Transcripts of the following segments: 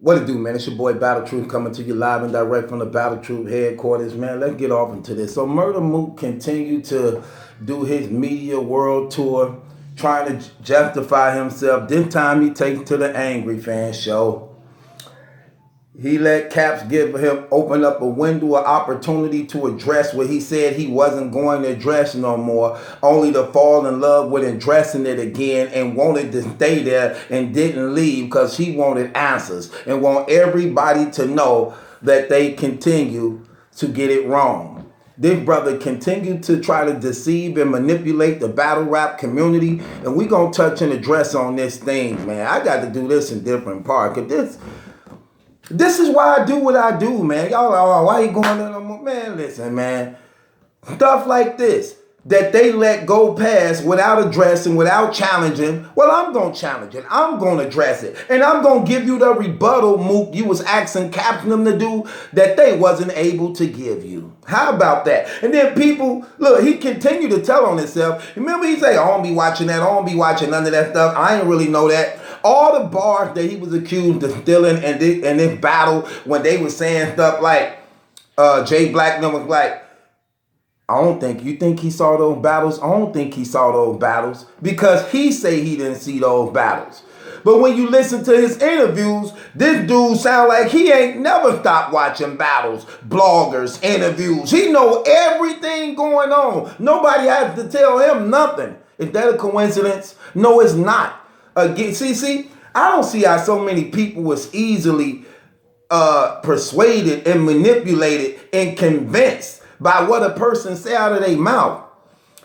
What it do, man? It's your boy Battle Truth coming to you live and direct from the Battle Truth headquarters, man. Let's get off into this. So Murder Mook continued to do his media world tour, trying to justify himself. This time he takes to the Angry Fan show. He let Caps give him open up a window of opportunity to address what he said he wasn't going to address no more, only to fall in love with addressing it again and wanted to stay there and didn't leave because he wanted answers and want everybody to know that they continue to get it wrong. This brother continued to try to deceive and manipulate the battle rap community, and we gonna touch and address on this thing, man. I got to do this in different parts, because this is why I do what I do, man. Y'all are, oh, why you going in no more? Man, listen, man. Stuff like this that they let go past without addressing, without challenging. Well, I'm going to challenge it. I'm going to address it. And I'm going to give you the rebuttal, Mook, you was asking Captain them to do that they wasn't able to give you. How about that? And then people, look, he continued to tell on himself. Remember, he say, I don't be watching that. I don't be watching none of that stuff. I ain't really know that. All the bars that he was accused of stealing in this battle, when they were saying stuff like, Jay Black was like, you think he saw those battles? I don't think he saw those battles, because he say he didn't see those battles. But when you listen to his interviews, this dude sound like he ain't never stopped watching battles, bloggers, interviews. He know everything going on. Nobody has to tell him nothing. Is that a coincidence? No, it's not. See, I don't see how so many people was easily persuaded and manipulated and convinced by what a person say out of their mouth.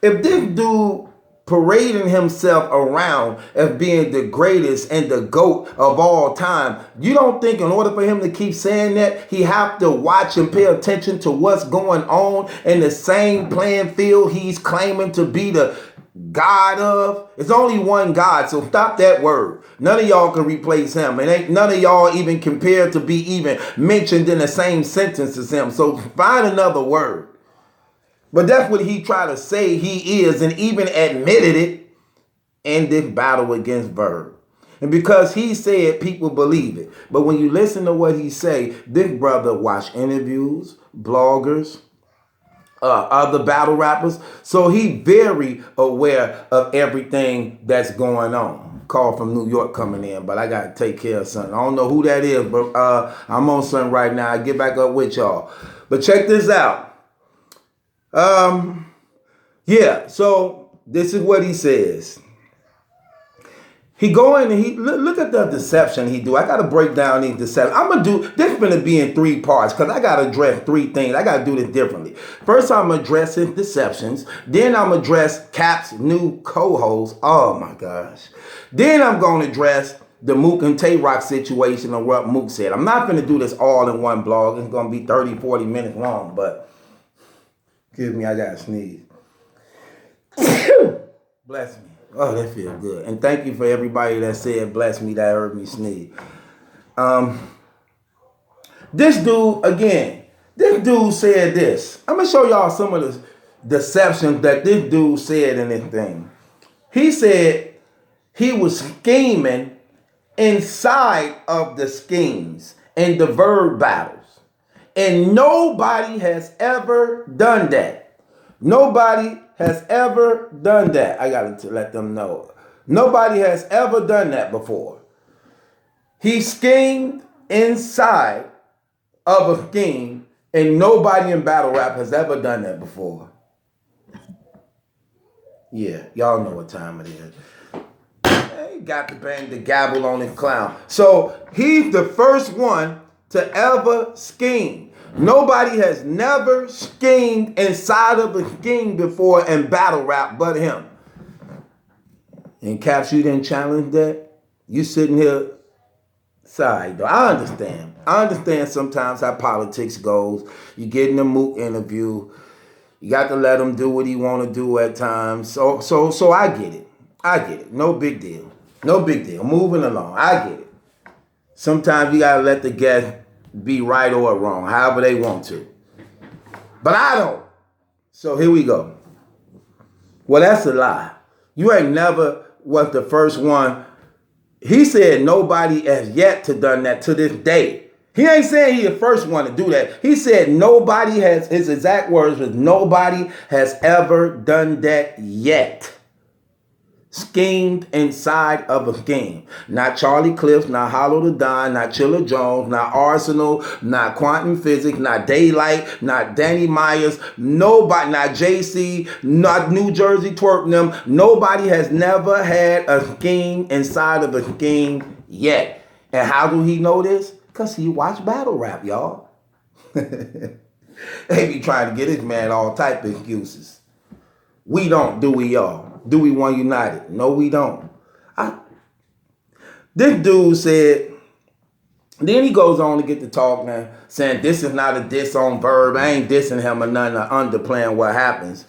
If this dude parading himself around as being the greatest and the GOAT of all time, you don't think in order for him to keep saying that, he have to watch and pay attention to what's going on in the same playing field he's claiming to be the God of? It's only one God, so stop that word. None of y'all can replace him, and ain't none of y'all even compared to be even mentioned in the same sentence as him. So find another word. But that's what he tried to say he is, and even admitted it in this battle against Verb. And because he said, people believe it. But when you listen to what he say, this brother watch interviews, bloggers, other battle rappers. So he very aware of everything that's going on. Call from New York coming in, but I got to take care of something. I don't know who that is, but I'm on something right now. I get back up with y'all. But check this out. Yeah, so this is what he says. He go in and he look at the deception he do. I got to break down these deceptions. I'm going to do, this is going to be in 3 parts because I got to address 3 things. I got to do this differently. First, I'm addressing deceptions. Then I'm address Cap's new co-host. Oh my gosh. Then I'm going to address the Mook and Tay-Rock situation and what Mook said. I'm not going to do this all in one blog. It's going to be 30, 40 minutes long, but excuse me, I got to sneeze. Bless me. Oh, that feels good. And thank you for everybody that said bless me, that heard me sneeze. This dude said this. I'm going to show y'all some of the deceptions that this dude said in this thing. He said he was scheming inside of the schemes and the Verb battles. And nobody has ever done that. Nobody has ever done that. I got to let them know. Nobody has ever done that before. He schemed inside of a scheme, and nobody in battle rap has ever done that before. Yeah, y'all know what time it is. He got to bang the gavel on his clown. So he's the first one to ever scheme. Nobody has never schemed inside of a scheme before in battle rap but him. And Caps, you didn't challenge that? You sitting here, sorry, though. I understand. I understand sometimes how politics goes. You get in a Mook interview. You got to let him do what he want to do at times. So I get it. I get it. No big deal. No big deal. Moving along. I get it. Sometimes you got to let the guest be right or wrong, however they want to. But I don't. So here we go. Well, that's a lie. You ain't never was the first one He said nobody has yet to done that to this day. He ain't saying he the first one to do that. He said nobody has, his exact words was, nobody has ever done that yet. Schemed inside of a scheme. Not Charlie Clips, not Hollow the Don, not Chilla Jones, not Arsenal, not Quantum Physics, not Daylight, not Danny Myers, nobody, not JC, not New Jersey Twerk them. Nobody has never had a scheme inside of a scheme yet. And how do he know this? Because he watched battle rap, y'all. They be trying to get this man all type of excuses. We don't, do we, y'all? Do we want United? No, we don't. This dude said, then he goes on to get to talk, man, saying this is not a diss on Verb. I ain't dissing him or nothing, or underplaying what happens.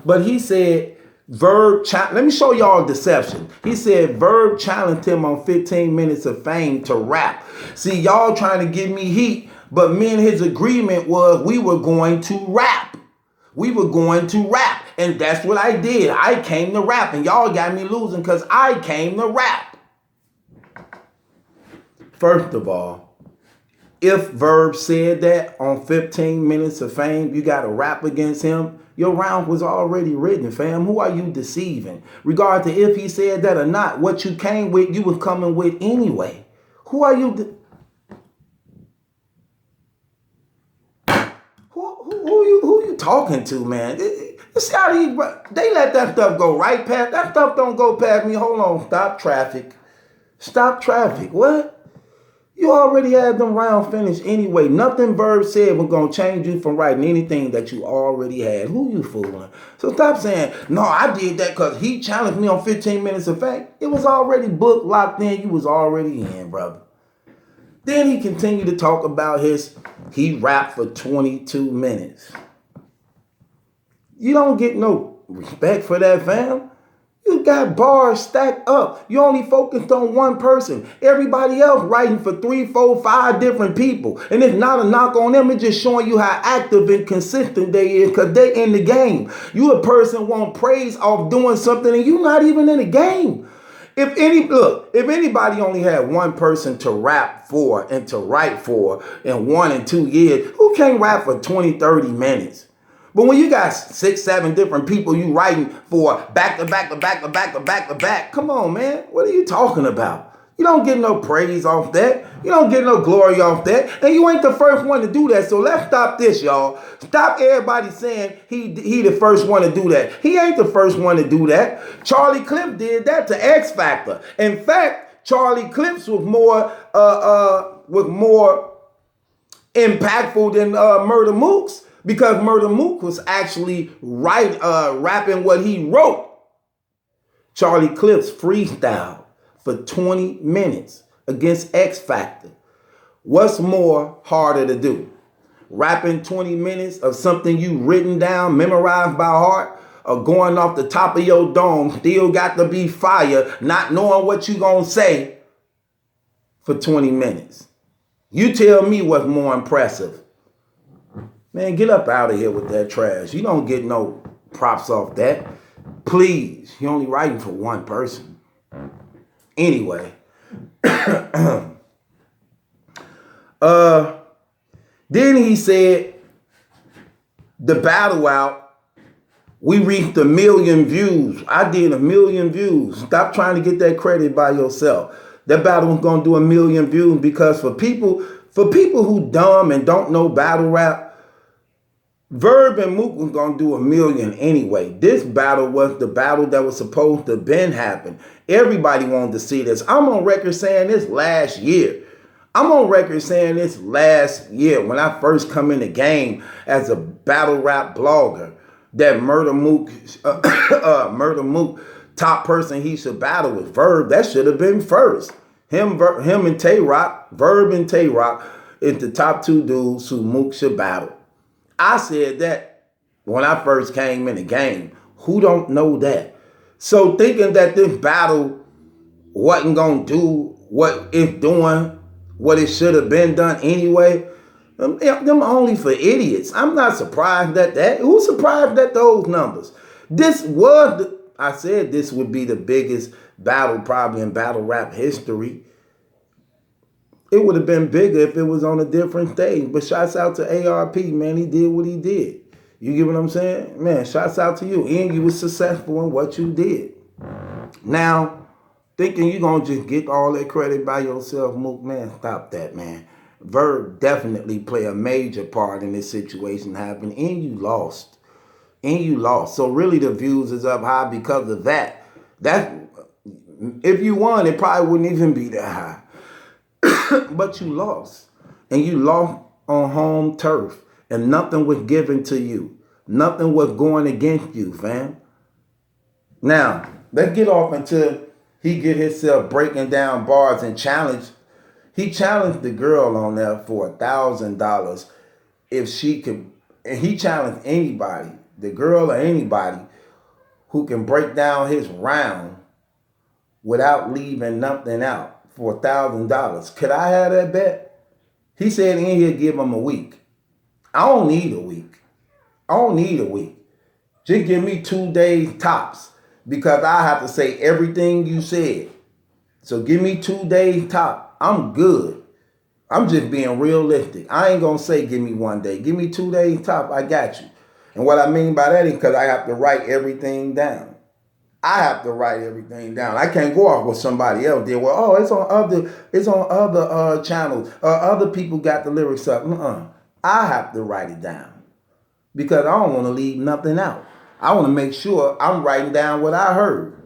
But he said, Verb, let me show y'all deception. He said Verb challenged him on 15 Minutes of Fame to rap. See, y'all trying to give me heat, but me and his agreement was we were going to rap. We were going to rap. And that's what I did. I came to rap. And y'all got me losing because I came to rap. First of all, if Verb said that on 15 Minutes of Fame, you got to rap against him, your round was already written, fam. Who are you deceiving? Regard to if he said that or not, what you came with, you were coming with anyway. Who are you? Who you talking to, man? See how they let that stuff go right past. That stuff don't go past me. Hold on. Stop traffic. Stop traffic. What? You already had them rounds finished anyway. Nothing Verb said was going to change you from writing anything that you already had. Who you fooling? So stop saying, no, I did that because he challenged me on 15 Minutes of Fame. It was already booked, locked in. You was already in, brother. Then he continued to talk about he rapped for 22 minutes. You don't get no respect for that, fam. You got bars stacked up. You only focused on one person. Everybody else writing for 3, 4, 5 different people. And it's not a knock on them. It's just showing you how active and consistent they is because they in the game. You a person want praise off doing something and you not even in the game. If anybody only had one person to rap for and to write for in 1 and 2 years, who can't rap for 20, 30 minutes? But when you got 6, 7 different people you writing for back to back to back to back to back to back, come on, man. What are you talking about? You don't get no praise off that. You don't get no glory off that. And you ain't the first one to do that. So let's stop this, y'all. Stop everybody saying he the first one to do that. He ain't the first one to do that. Charlie Clips did that to X Factor. In fact, Charlie Clips was more impactful than Murder Mook's because Murder Mook was actually rapping what he wrote. Charlie Clips freestyle for 20 minutes against X Factor. What's more harder to do? Rapping 20 minutes of something you written down, memorized by heart, or going off the top of your dome, still got to be fire, not knowing what you gonna say for 20 minutes? You tell me what's more impressive. Man, get up out of here with that trash. You don't get no props off that. Please, you're only writing for one person. Anyway, then he said, the battle out, we reached 1 million views. I did 1 million views. Stop trying to get that credit by yourself. That battle was gonna do 1 million views because for people who dumb and don't know battle rap, Verb and Mook was going to do 1 million anyway. This battle was the battle that was supposed to been happen. Everybody wanted to see this. I'm on record saying this last year. When I first come in the game as a battle rap blogger, that Murder Mook top person he should battle with Verb. That should have been first. Him and Tay Rock, Verb and Tay Rock is the top 2 dudes who Mook should battle. I said that when I first came in the game. Who don't know that? So thinking that this battle wasn't going to do what it's doing, what it should have been done anyway, them only for idiots. I'm not surprised at that. Who's surprised at those numbers? I said this would be the biggest battle probably in battle rap history. It would have been bigger if it was on a different stage. But shouts out to ARP, man. He did what he did. You get what I'm saying? Man, shouts out to you. And you were successful in what you did. Now, thinking you're going to just get all that credit by yourself, Mook, man, stop that, man. Verb definitely play a major part in this situation happening. And you lost. So really the views is up high because of that. If you won, it probably wouldn't even be that high. But you lost. And you lost on home turf. And nothing was given to you. Nothing was going against you, fam. Now, let's get off until he get himself breaking down bars and challenge. He challenged the girl on there for $1,000 if she could. And he challenged anybody, the girl or anybody, who can break down his round without leaving nothing out. For $1,000. Could I have that bet? He said in here give him a week. I don't need a week. Just give me 2 days tops because I have to say everything you said. So give me 2 days top. I'm good. I'm just being realistic. I ain't going to say give me 1 day. Give me 2 days top. I got you. And what I mean by that is because I have to write everything down. I can't go off what somebody else did. Well, oh, it's on other channels. Other people got the lyrics up. I have to write it down because I don't want to leave nothing out. I want to make sure I'm writing down what I heard,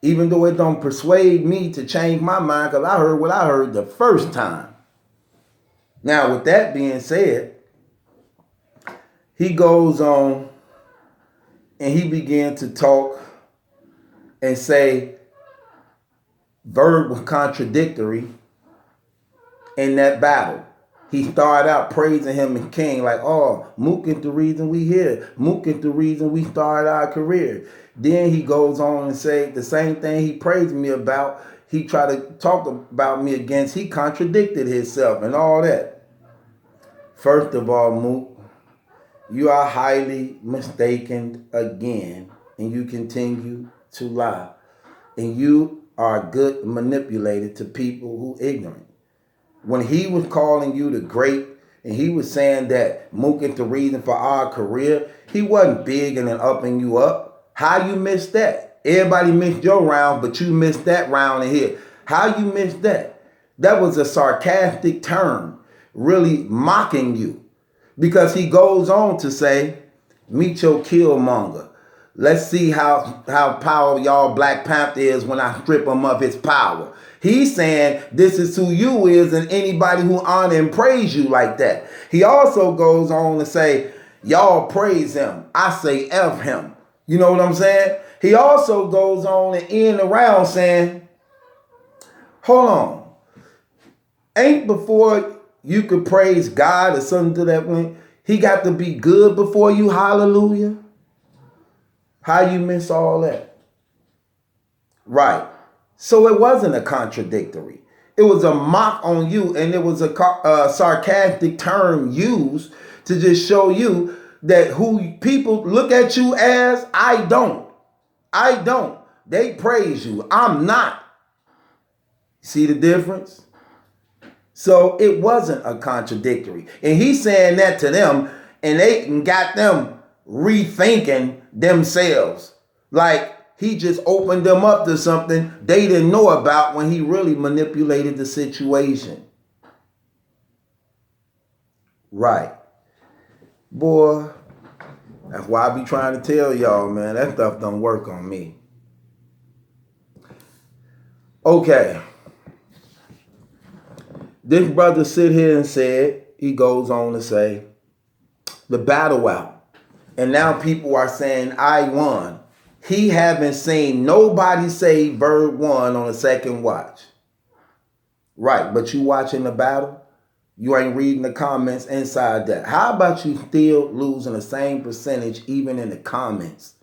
even though it don't persuade me to change my mind because I heard what I heard the first time. Now, with that being said, he goes on and he began to talk and say Verb was contradictory in that battle. He started out praising him and King like, oh, Mook is the reason we here. Mook is the reason we started our career. Then he goes on and say the same thing he praised me about. He tried to talk about me against. He contradicted himself and all that. First of all, Mook, you are highly mistaken again, and you continue to lie. And you are good manipulated to people who ignorant. When he was calling you the great and he was saying that Mook is the reason for our career, he wasn't bigging and upping you up. How you missed that? Everybody missed your round, but you missed that round in here. How you missed that? That was a sarcastic term, really mocking you. Because he goes on to say, meet your Killmonger. Let's see how powerful y'all Black Panther is when I strip him of his power. He's saying this is who you is and anybody who honor and praise you like that. He also goes on to say, y'all praise him. I say F him. You know what I'm saying? He also goes on and end around saying, hold on. Ain't before you could praise God or something to that point, he got to be good before you, hallelujah? How you miss all that? Right. So it wasn't a contradictory. It was a mock on you, and it was a sarcastic term used to just show you that who people look at you as, I don't. They praise you. I'm not. See the difference? So it wasn't a contradictory. And he's saying that to them, and they got them rethinking themselves. Like he just opened them up to something they didn't know about when he really manipulated the situation. Right. Boy, that's why I be trying to tell y'all, man, that stuff don't work on me. Okay. This brother sit here and said, he goes on to say, the battle out. And now people are saying, I won. He haven't seen nobody say Bird won on a second watch. Right, but you watching the battle, you ain't reading the comments inside that. How about you still losing the same percentage even in the comments?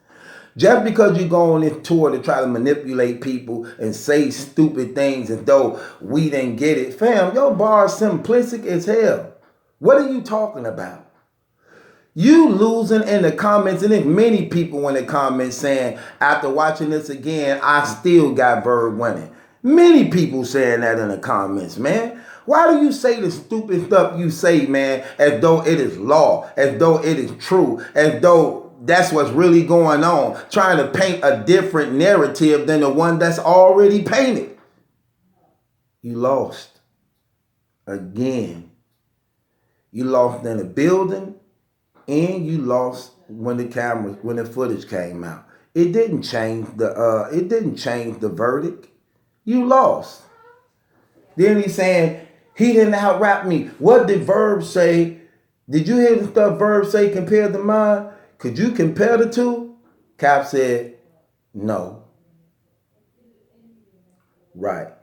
Just because you go on this tour to try to manipulate people and say stupid things as though we didn't get it. Fam, your bar is simplistic as hell. What are you talking about? You losing in the comments, and there's many people in the comments saying, after watching this again, I still got Bird winning. Many people saying that in the comments, man. Why do you say the stupid stuff you say, man, as though it is law, as though it is true, as though that's what's really going on, trying to paint a different narrative than the one that's already painted? You lost. Again. You lost in the building. And you lost when the footage came out. It didn't change the verdict. You lost. Then he's saying he didn't out-rap me. What did Verb say? Did you hear the stuff Verb say compared to mine? Could you compare the two? Cap said no. Right.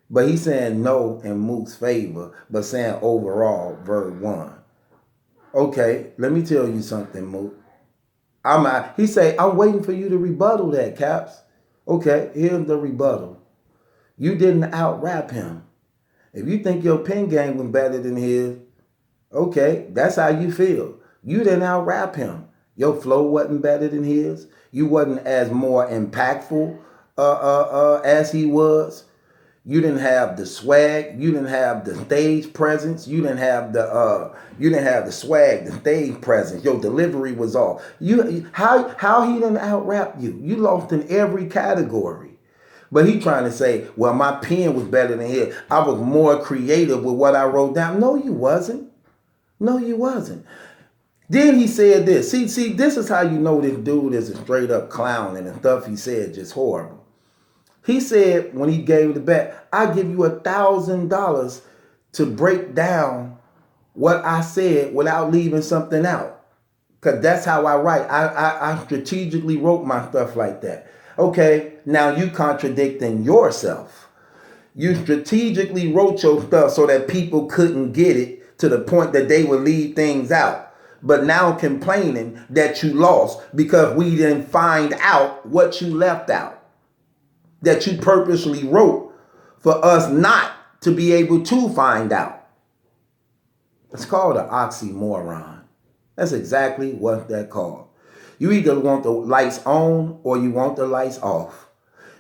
But he's saying no in Mook's favor, but saying overall Verb won. Okay, let me tell you something, Mook. He say, I'm waiting for you to rebuttal that, Caps. Okay, here's the rebuttal. You didn't out-rap him. If you think your pen game was better than his, okay, that's how you feel. You didn't out-rap him. Your flow wasn't better than his. You wasn't as more impactful as he was. You didn't have the swag. You didn't have the stage presence. You didn't have the swag, the stage presence. Your delivery was off. How he didn't out-rap you? You lost in every category. But he trying to say, well, my pen was better than his. I was more creative with what I wrote down. No, you wasn't. No, you wasn't. Then he said this. See, this is how you know this dude is a straight up clown, and the stuff he said just horrible. He said when he gave the bet, I give you $1,000 to break down what I said without leaving something out. Because that's how I write. I strategically wrote my stuff like that. Okay, now you contradicting yourself. You strategically wrote your stuff so that people couldn't get it to the point that they would leave things out. But now complaining that you lost because we didn't find out what you left out. That you purposely wrote for us not to be able to find out. It's called an oxymoron. That's exactly what that's called. You either want the lights on or you want the lights off.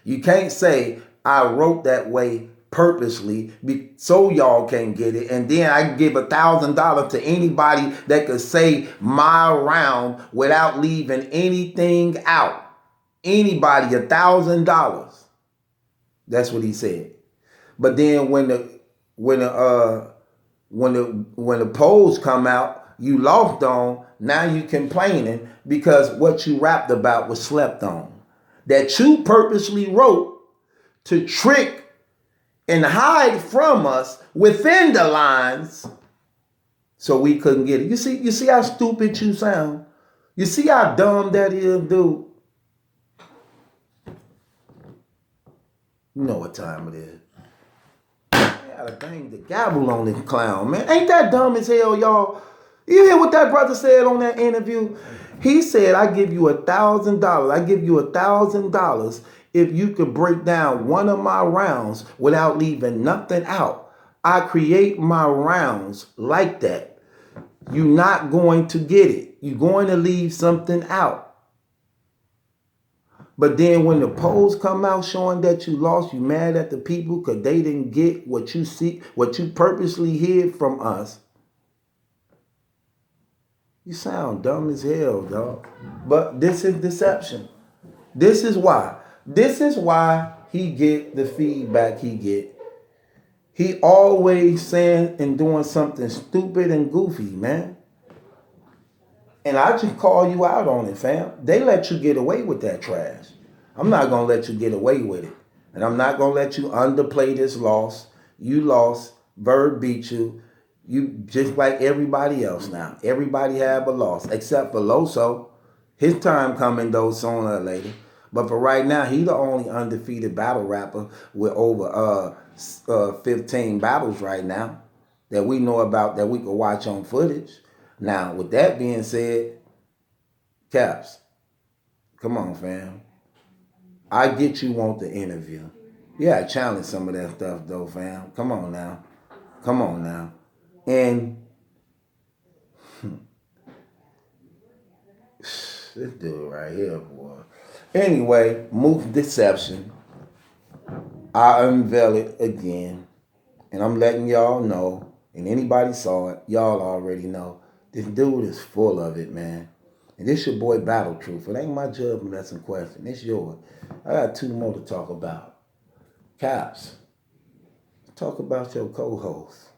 You can't say, I wrote that way purposely so y'all can get it, and then I give $1,000 to anybody that could say my round without leaving anything out. Anybody, $1,000. That's what he said. But then when the polls come out, you lost on. Now you complaining because what you rapped about was slept on. That you purposely wrote to trick and hide from us within the lines, so we couldn't get it. You see how stupid you sound. You see how dumb that is, dude. You know what time it is. I gotta bang the gavel on this clown, man. Ain't that dumb as hell, y'all? You hear what that brother said on that interview? He said, I give you $1,000. I give you $1,000 if you could break down one of my rounds without leaving nothing out. I create my rounds like that. You're not going to get it. You're going to leave something out. But then when the polls come out showing that you lost, you mad at the people because they didn't get what you see, what you purposely hid from us. You sound dumb as hell, dog. But this is deception. This is why. This is why he get the feedback he get. He always saying and doing something stupid and goofy, man. And I just call you out on it, fam. They let you get away with that trash. I'm not going to let you get away with it. And I'm not going to let you underplay this loss. You lost. Bird beat you. You just like everybody else now. Everybody have a loss. Except for Loso. His time coming though sooner or later. But for right now, he the only undefeated battle rapper with over 15 battles right now that we know about, that we can watch on footage. Now, with that being said, Caps, come on, fam. I get you want the interview. Yeah, challenge some of that stuff, though, fam. Come on now. Come on now. And This dude right here, boy. Anyway, Mook's deception. I unveil it again. And I'm letting y'all know. And anybody saw it, y'all already know. This dude is full of it, man. And this your boy Battle Truth. It ain't my judgment that's in question. It's yours. I got two more to talk about. Caps, talk about your co-host.